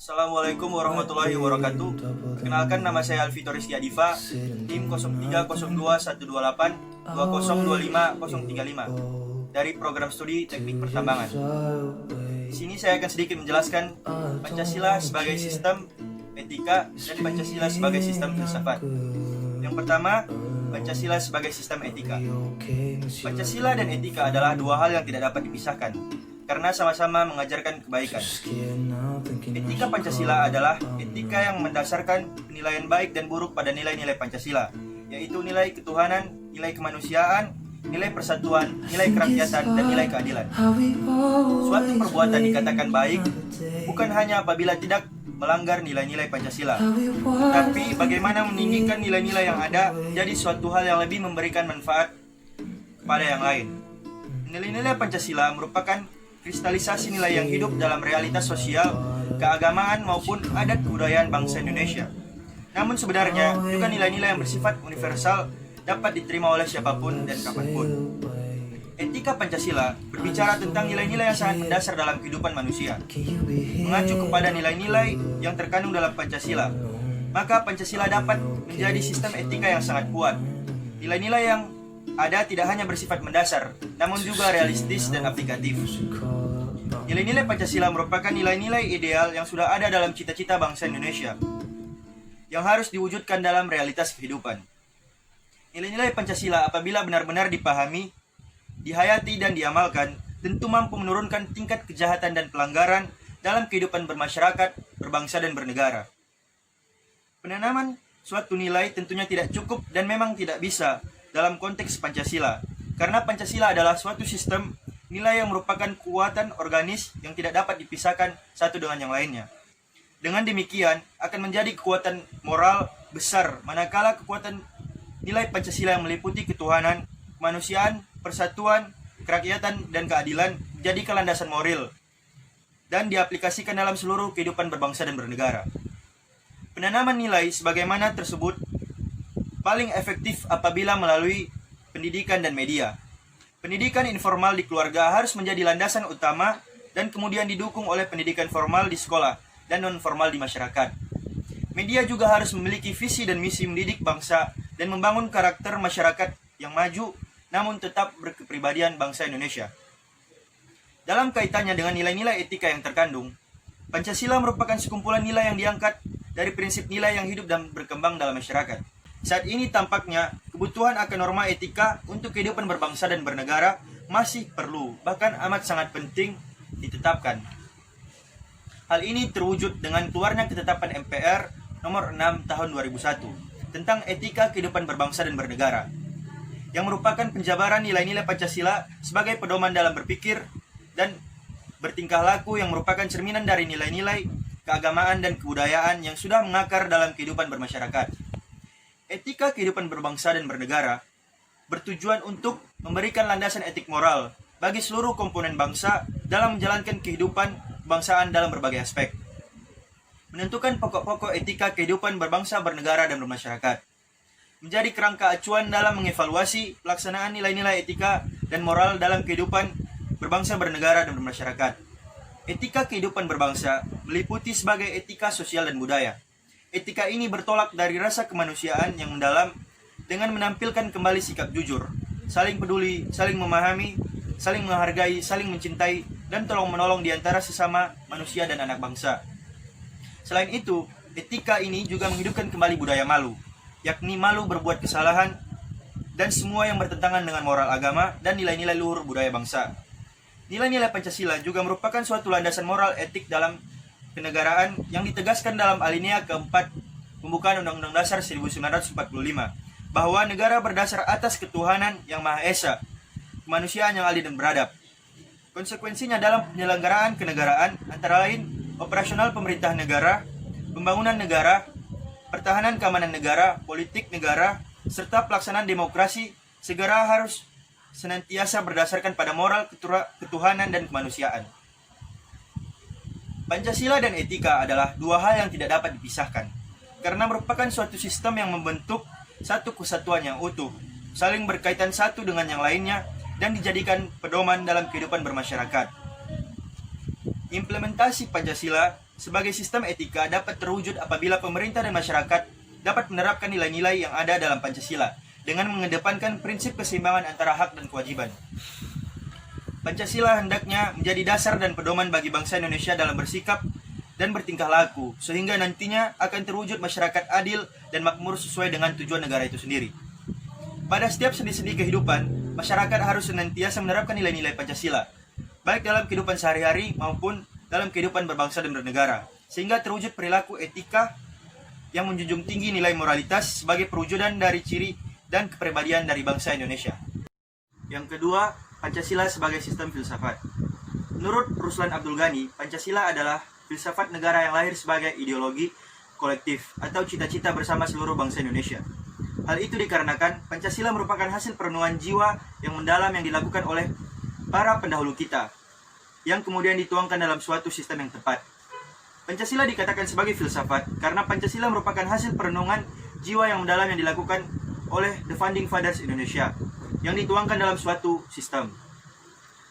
Assalamualaikum warahmatullahi wabarakatuh. Perkenalkan, nama saya Alvito Rizky Adifa, tim 0302-128-2025035 dari program studi Teknik Pertambangan. Di sini saya akan sedikit menjelaskan Pancasila sebagai sistem etika dan Pancasila sebagai sistem filsafat. Yang pertama, Pancasila sebagai sistem etika. Pancasila dan etika adalah dua hal yang tidak dapat dipisahkan karena sama-sama mengajarkan kebaikan. Etika Pancasila adalah etika yang mendasarkan penilaian baik dan buruk pada nilai-nilai Pancasila, yaitu nilai ketuhanan, nilai kemanusiaan, nilai persatuan, nilai kerakyatan, dan nilai keadilan. Suatu perbuatan dikatakan baik bukan hanya apabila tidak melanggar nilai-nilai Pancasila, tapi bagaimana meninggikan nilai-nilai yang ada menjadi suatu hal yang lebih memberikan manfaat kepada yang lain. Nilai-nilai Pancasila merupakan kristalisasi nilai yang hidup dalam realitas sosial, keagamaan maupun adat kebudayaan bangsa Indonesia. Namun sebenarnya juga nilai-nilai yang bersifat universal dapat diterima oleh siapapun dan kapanpun. Etika Pancasila berbicara tentang nilai-nilai yang sangat mendasar dalam kehidupan manusia. Mengacu kepada nilai-nilai yang terkandung dalam Pancasila, maka Pancasila dapat menjadi sistem etika yang sangat kuat. Nilai-nilai yang ada tidak hanya bersifat mendasar, namun juga realistis dan aplikatif. Nilai-nilai Pancasila merupakan nilai-nilai ideal yang sudah ada dalam cita-cita bangsa Indonesia, yang harus diwujudkan dalam realitas kehidupan. Nilai-nilai Pancasila apabila benar-benar dipahami, dihayati dan diamalkan, tentu mampu menurunkan tingkat kejahatan dan pelanggaran dalam kehidupan bermasyarakat, berbangsa dan bernegara. Penanaman suatu nilai tentunya tidak cukup dan memang tidak bisa dalam konteks Pancasila, karena Pancasila adalah suatu sistem nilai yang merupakan kekuatan organis yang tidak dapat dipisahkan satu dengan yang lainnya. Dengan demikian, akan menjadi kekuatan moral besar manakala kekuatan nilai Pancasila yang meliputi ketuhanan, kemanusiaan, persatuan, kerakyatan, dan keadilan menjadi landasan moral dan diaplikasikan dalam seluruh kehidupan berbangsa dan bernegara. Penanaman nilai sebagaimana tersebut paling efektif apabila melalui pendidikan dan media. Pendidikan informal di keluarga harus menjadi landasan utama dan kemudian didukung oleh pendidikan formal di sekolah dan non-formal di masyarakat. Media juga harus memiliki visi dan misi mendidik bangsa dan membangun karakter masyarakat yang maju namun tetap berkepribadian bangsa Indonesia. Dalam kaitannya dengan nilai-nilai etika yang terkandung, Pancasila merupakan sekumpulan nilai yang diangkat dari prinsip nilai yang hidup dan berkembang dalam masyarakat. Saat ini tampaknya kebutuhan akan norma etika untuk kehidupan berbangsa dan bernegara masih perlu, bahkan amat sangat penting ditetapkan. Hal ini terwujud dengan keluarnya ketetapan MPR nomor 6 tahun 2001 tentang etika kehidupan berbangsa dan bernegara, yang merupakan penjabaran nilai-nilai Pancasila sebagai pedoman dalam berpikir dan bertingkah laku yang merupakan cerminan dari nilai-nilai keagamaan dan kebudayaan yang sudah mengakar dalam kehidupan bermasyarakat. Etika kehidupan berbangsa dan bernegara bertujuan untuk memberikan landasan etik moral bagi seluruh komponen bangsa dalam menjalankan kehidupan kebangsaan dalam berbagai aspek. Menentukan pokok-pokok etika kehidupan berbangsa, bernegara, dan bermasyarakat. Menjadi kerangka acuan dalam mengevaluasi pelaksanaan nilai-nilai etika dan moral dalam kehidupan berbangsa, bernegara, dan bermasyarakat. Etika kehidupan berbangsa meliputi sebagai etika sosial dan budaya. Etika ini bertolak dari rasa kemanusiaan yang mendalam dengan menampilkan kembali sikap jujur, saling peduli, saling memahami, saling menghargai, saling mencintai, dan tolong-menolong di antara sesama manusia dan anak bangsa. Selain itu, etika ini juga menghidupkan kembali budaya malu, yakni malu berbuat kesalahan dan semua yang bertentangan dengan moral agama dan nilai-nilai luhur budaya bangsa. Nilai-nilai Pancasila juga merupakan suatu landasan moral etik dalam kenegaraan yang ditegaskan dalam alinea keempat pembukaan Undang-Undang Dasar 1945 bahwa negara berdasar atas ketuhanan yang Maha Esa, kemanusiaan yang adil dan beradab. Konsekuensinya dalam penyelenggaraan kenegaraan antara lain operasional pemerintah negara, pembangunan negara, pertahanan keamanan negara, politik negara, serta pelaksanaan demokrasi segera harus senantiasa berdasarkan pada moral ketuhanan dan kemanusiaan. Pancasila dan etika adalah dua hal yang tidak dapat dipisahkan, karena merupakan suatu sistem yang membentuk satu kesatuan yang utuh, saling berkaitan satu dengan yang lainnya, dan dijadikan pedoman dalam kehidupan bermasyarakat. Implementasi Pancasila sebagai sistem etika dapat terwujud apabila pemerintah dan masyarakat dapat menerapkan nilai-nilai yang ada dalam Pancasila dengan mengedepankan prinsip keseimbangan antara hak dan kewajiban. Pancasila hendaknya menjadi dasar dan pedoman bagi bangsa Indonesia dalam bersikap dan bertingkah laku, sehingga nantinya akan terwujud masyarakat adil dan makmur sesuai dengan tujuan negara itu sendiri. Pada setiap sendi-sendi kehidupan, masyarakat harus senantiasa menerapkan nilai-nilai Pancasila, baik dalam kehidupan sehari-hari maupun dalam kehidupan berbangsa dan bernegara, sehingga terwujud perilaku etika yang menjunjung tinggi nilai moralitas sebagai perwujudan dari ciri dan kepribadian dari bangsa Indonesia. Yang kedua, Pancasila sebagai sistem filsafat. Menurut Ruslan Abdul Ghani, Pancasila adalah filsafat negara yang lahir sebagai ideologi kolektif atau cita-cita bersama seluruh bangsa Indonesia. Hal itu dikarenakan Pancasila merupakan hasil perenungan jiwa yang mendalam yang dilakukan oleh para pendahulu kita, yang kemudian dituangkan dalam suatu sistem yang tepat. Pancasila dikatakan sebagai filsafat karena Pancasila merupakan hasil perenungan jiwa yang mendalam yang dilakukan oleh The Founding Fathers Indonesia, yang dituangkan dalam suatu sistem.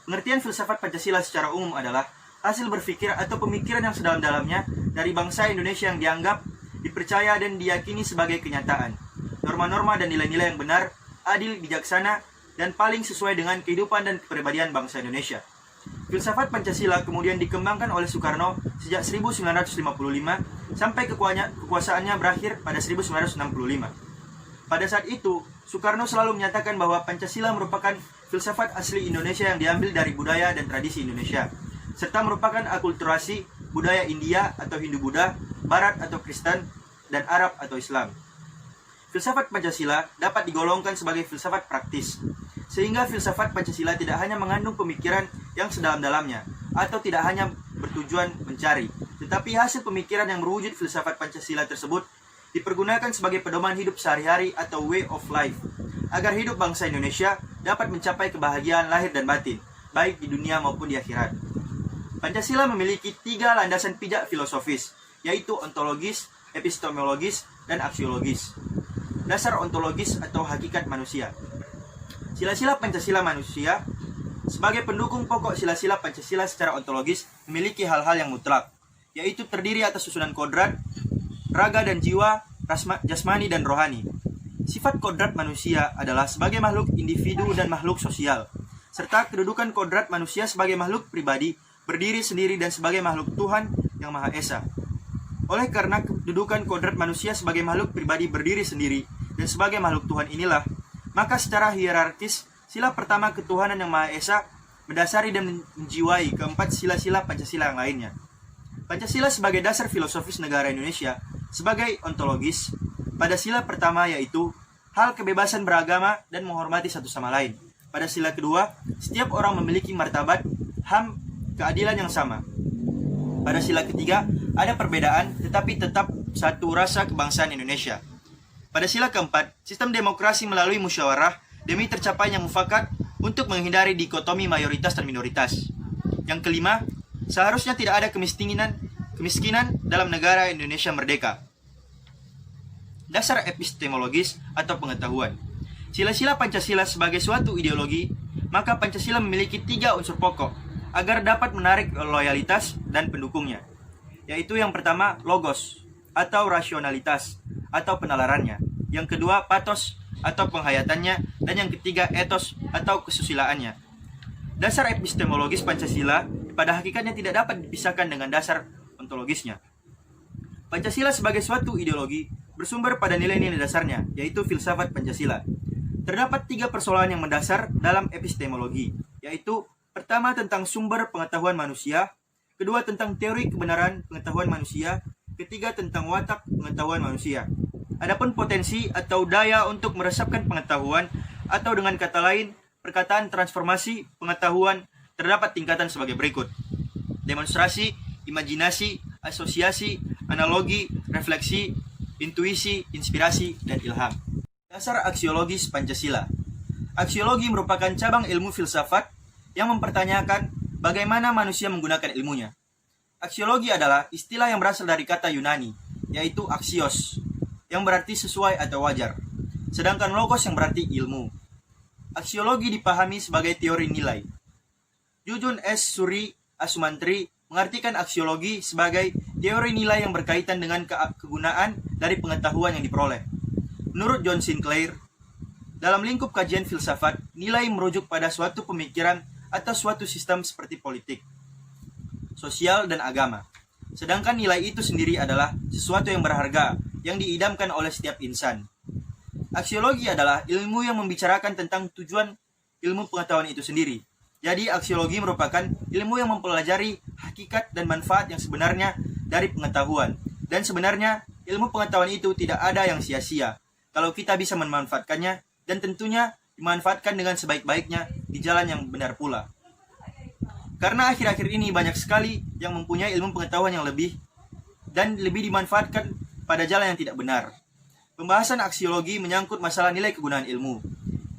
Pengertian filsafat Pancasila secara umum adalah hasil berpikir atau pemikiran yang sedalam-dalamnya dari bangsa Indonesia yang dianggap, dipercaya dan diyakini sebagai kenyataan. Norma-norma dan nilai-nilai yang benar, adil, bijaksana, dan paling sesuai dengan kehidupan dan kepribadian bangsa Indonesia. Filsafat Pancasila kemudian dikembangkan oleh Soekarno sejak 1955 sampai kekuasaannya berakhir pada 1965. Pada saat itu, Soekarno selalu menyatakan bahwa Pancasila merupakan filsafat asli Indonesia yang diambil dari budaya dan tradisi Indonesia, serta merupakan akulturasi budaya India atau Hindu-Buddha, Barat atau Kristen, dan Arab atau Islam. Filsafat Pancasila dapat digolongkan sebagai filsafat praktis, sehingga filsafat Pancasila tidak hanya mengandung pemikiran yang sedalam-dalamnya, atau tidak hanya bertujuan mencari, tetapi hasil pemikiran yang berwujud filsafat Pancasila tersebut dipergunakan sebagai pedoman hidup sehari-hari atau way of life, agar hidup bangsa Indonesia dapat mencapai kebahagiaan lahir dan batin, baik di dunia maupun di akhirat. Pancasila memiliki 3 landasan pijak filosofis, yaitu ontologis, epistemologis, dan aksiologis. Dasar ontologis atau hakikat manusia. Sila-sila Pancasila manusia sebagai pendukung pokok sila-sila Pancasila secara ontologis memiliki hal-hal yang mutlak, yaitu terdiri atas susunan kodrat, raga dan jiwa, jasmani dan rohani. Sifat kodrat manusia adalah sebagai makhluk individu dan makhluk sosial, serta kedudukan kodrat manusia sebagai makhluk pribadi, berdiri sendiri dan sebagai makhluk Tuhan yang Maha Esa. Oleh karena kedudukan kodrat manusia sebagai makhluk pribadi berdiri sendiri dan sebagai makhluk Tuhan inilah, maka secara hierarkis sila pertama ketuhanan yang Maha Esa mendasari dan menjiwai keempat sila-sila Pancasila yang lainnya. Pancasila sebagai dasar filosofis negara Indonesia sebagai ontologis pada sila pertama, yaitu hal kebebasan beragama dan menghormati satu sama lain. Pada sila kedua, setiap orang memiliki martabat, HAM, keadilan yang sama. Pada sila ketiga, ada perbedaan tetapi tetap satu rasa kebangsaan Indonesia. Pada sila keempat, sistem demokrasi melalui musyawarah demi tercapainya mufakat untuk menghindari dikotomi mayoritas dan minoritas. Yang kelima, seharusnya tidak ada kemiskinan dalam negara Indonesia merdeka. Dasar epistemologis atau pengetahuan. Sila-sila Pancasila sebagai suatu ideologi, maka Pancasila memiliki 3 unsur pokok agar dapat menarik loyalitas dan pendukungnya, yaitu yang pertama logos atau rasionalitas atau penalarannya, yang kedua pathos atau penghayatannya, dan yang ketiga etos atau kesusilaannya. Dasar epistemologis Pancasila pada hakikatnya tidak dapat dipisahkan dengan dasar ontologisnya. Pancasila sebagai suatu ideologi bersumber pada nilai-nilai dasarnya, yaitu filsafat Pancasila. Terdapat 3 persoalan yang mendasar dalam epistemologi, yaitu pertama tentang sumber pengetahuan manusia, kedua tentang teori kebenaran pengetahuan manusia, ketiga tentang watak pengetahuan manusia. Adapun potensi atau daya untuk meresapkan pengetahuan, atau dengan kata lain, perkataan transformasi pengetahuan terdapat tingkatan sebagai berikut: demonstrasi, imajinasi, asosiasi, analogi, refleksi, intuisi, inspirasi, dan ilham. Dasar aksiologis Pancasila. Aksiologi merupakan cabang ilmu filsafat yang mempertanyakan bagaimana manusia menggunakan ilmunya. Aksiologi adalah istilah yang berasal dari kata Yunani, yaitu axios, yang berarti sesuai atau wajar, sedangkan logos yang berarti ilmu. Aksiologi dipahami sebagai teori nilai. Jujun S. Suri Asumantri mengartikan aksiologi sebagai teori nilai yang berkaitan dengan kegunaan dari pengetahuan yang diperoleh. Menurut John Sinclair, dalam lingkup kajian filsafat, nilai merujuk pada suatu pemikiran atau suatu sistem seperti politik, sosial, dan agama. Sedangkan nilai itu sendiri adalah sesuatu yang berharga, yang diidamkan oleh setiap insan. Aksiologi adalah ilmu yang membicarakan tentang tujuan ilmu pengetahuan itu sendiri. Jadi aksiologi merupakan ilmu yang mempelajari hakikat dan manfaat yang sebenarnya dari pengetahuan. Dan sebenarnya ilmu pengetahuan itu tidak ada yang sia-sia kalau kita bisa memanfaatkannya, dan tentunya dimanfaatkan dengan sebaik-baiknya di jalan yang benar pula. Karena akhir-akhir ini banyak sekali yang mempunyai ilmu pengetahuan yang lebih dan lebih dimanfaatkan pada jalan yang tidak benar. Pembahasan aksiologi menyangkut masalah nilai kegunaan ilmu.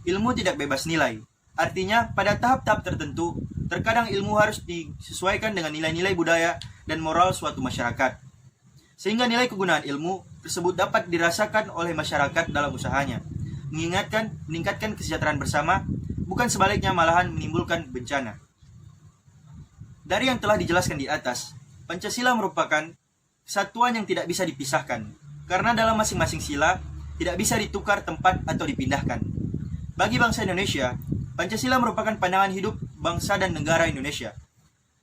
Ilmu tidak bebas nilai. Artinya, pada tahap-tahap tertentu, terkadang ilmu harus disesuaikan dengan nilai-nilai budaya dan moral suatu masyarakat. Sehingga nilai kegunaan ilmu tersebut dapat dirasakan oleh masyarakat dalam usahanya, meningkatkan kesejahteraan bersama, bukan sebaliknya malahan menimbulkan bencana. Dari yang telah dijelaskan di atas, Pancasila merupakan kesatuan yang tidak bisa dipisahkan, karena dalam masing-masing sila tidak bisa ditukar tempat atau dipindahkan. Bagi bangsa Indonesia, Pancasila merupakan pandangan hidup bangsa dan negara Indonesia.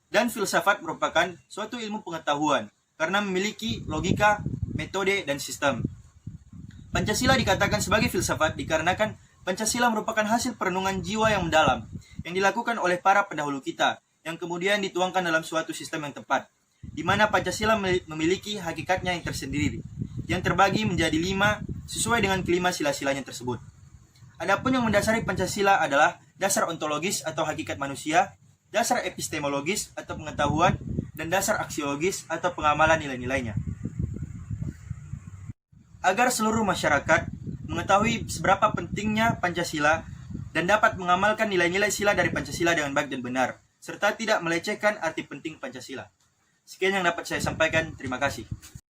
Dan filsafat merupakan suatu ilmu pengetahuan karena memiliki logika, metode, dan sistem. Pancasila dikatakan sebagai filsafat dikarenakan Pancasila merupakan hasil perenungan jiwa yang mendalam yang dilakukan oleh para pendahulu kita yang kemudian dituangkan dalam suatu sistem yang tepat, di mana Pancasila memiliki hakikatnya yang tersendiri, yang terbagi menjadi 5 sesuai dengan kelima sila-silanya tersebut. Adapun yang mendasari Pancasila adalah dasar ontologis atau hakikat manusia, dasar epistemologis atau pengetahuan, dan dasar aksiologis atau pengamalan nilai-nilainya. Agar seluruh masyarakat mengetahui seberapa pentingnya Pancasila dan dapat mengamalkan nilai-nilai sila dari Pancasila dengan baik dan benar, serta tidak melecehkan arti penting Pancasila. Sekian yang dapat saya sampaikan, terima kasih.